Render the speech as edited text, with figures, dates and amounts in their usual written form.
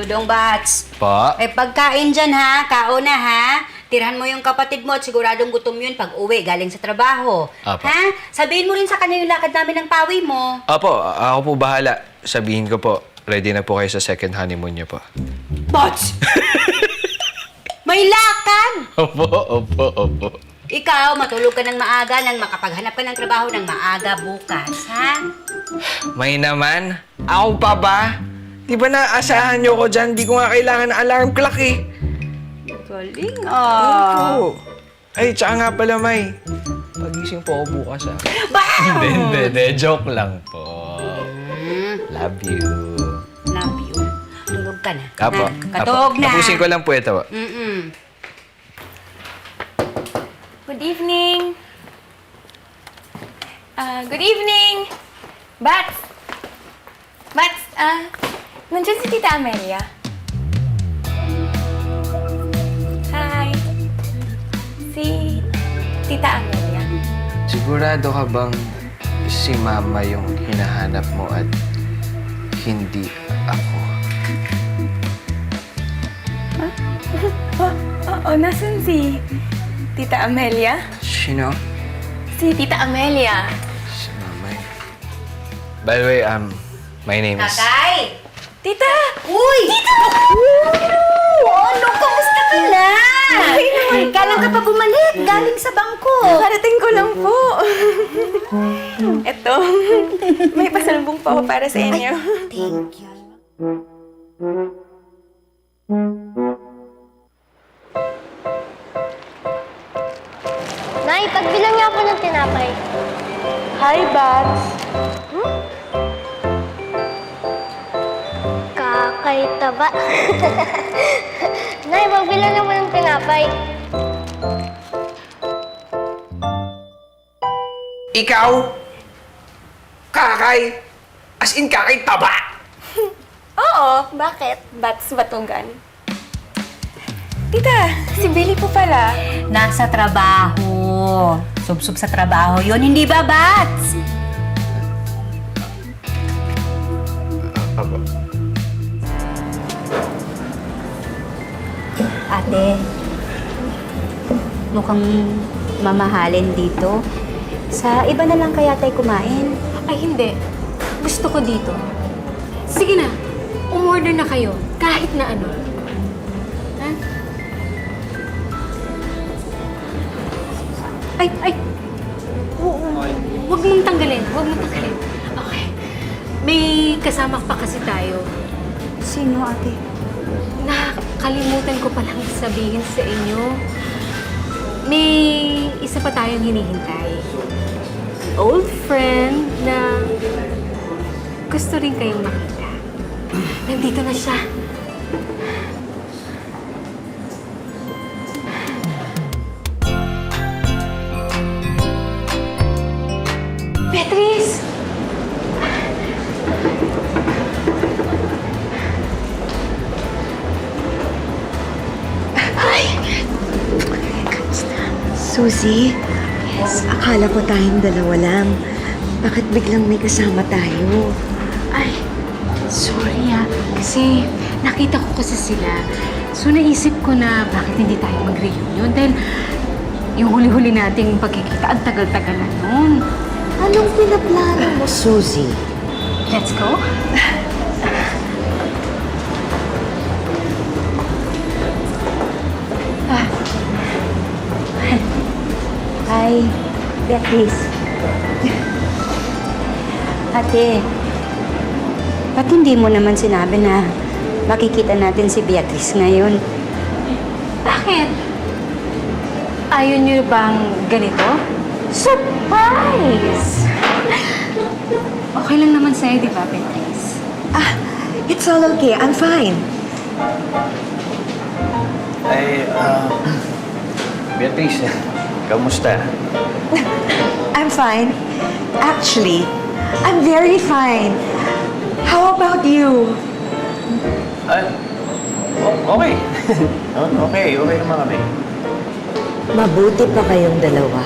Dudong Bats. Po? Eh, pagkain dyan ha, kauna ha. Tirahan mo yung kapatid mo at siguradong gutom yun pag uwi galing sa trabaho. Apo. Ha? Sabihin mo rin sa kanya yung lakad namin ng pawi mo. Opo, ako po bahala. Sabihin ko po, ready na po kayo sa second honeymoon niyo po. Bats! May lakad! Opo. Ikaw, matulog ka ng maaga nang makapaghanap ka ng trabaho ng maaga bukas, ha? May naman? Ako pa ba? Di ba naasahan niyo ko dyan? Di ko nga kailangan ng alarm clock eh. Galing Opo. Ay, tsaka nga pala, May. Pagising po ako bukas ah. Wow! Hindi. Joke lang po. Love you. Love you. Tulog ka na. Apo. Ha? Katulog na. Tapusin ko lang po ito. Good evening. Good evening. Bats! Bats, nandiyan si Tita Amelia. Hi. Si Tita Amelia. Sigurado ka bang si Mama yung hinahanap mo at hindi ako? Oo, nasan si Tita Amelia? Sino? Si Tita Amelia. Si Mama. By the way, my name is... Tatay! Tita! Uy! Tita! Ano? Kamusta ka na? Okay naman po. Kailan ka pa bumalik? Galing sa bangko. Karating ko lang po. Eto, may pasalubong po ako para sa inyo. Thank you. Nay, pagbilang niya ako ng tinapay. Hi, Bats. Kakaitaba. Nay, pagbilang niya ako ng tinapay. Ikaw? Kakay? As in kakay taba? Oo, bakit? Bats batugan. Tita, si Billy po pala. Nasa trabaho. Sub-sub sa trabaho yun, hindi ba, Bats? Aba. Ate, mukhang mamahalin dito. Sa iba na lang kaya tayo kumain. Ay, hindi. Gusto ko dito. Sige na, umorder na kayo. Kahit na ano. Ha? Ay! Huwag mong tanggalin. Okay. May kasama pa kasi tayo. Sino, ate? Nakalimutan ko palang sabihin sa inyo. May isa pa tayong hinihintay. Old friend na gusto rin kayong makita. Nandito na siya. Beatrice! Suzy? Yes. Akala ko tayong dalawa lang. Bakit biglang may kasama tayo? Ay, sorry kasi nakita ko kasi sila. So naisip ko na bakit hindi tayo mag-reunion dahil yung huli-huli nating pagkikita, ang tagal-tagal na nun. Anong pinaplano mo, Suzy? Let's go. Hi, Beatrice. Ate, ba't hindi mo naman sinabi na makikita natin si Beatrice ngayon? Bakit? Ayaw niyo bang ganito? Surprise! Okay lang naman sa'yo, di ba, Beatrice? It's all okay. I'm fine. Ay, Beatrice, kamusta? I'm fine. Actually, I'm very fine. How about you? Okay. Okay naman kami. Mabuti pa kayong dalawa.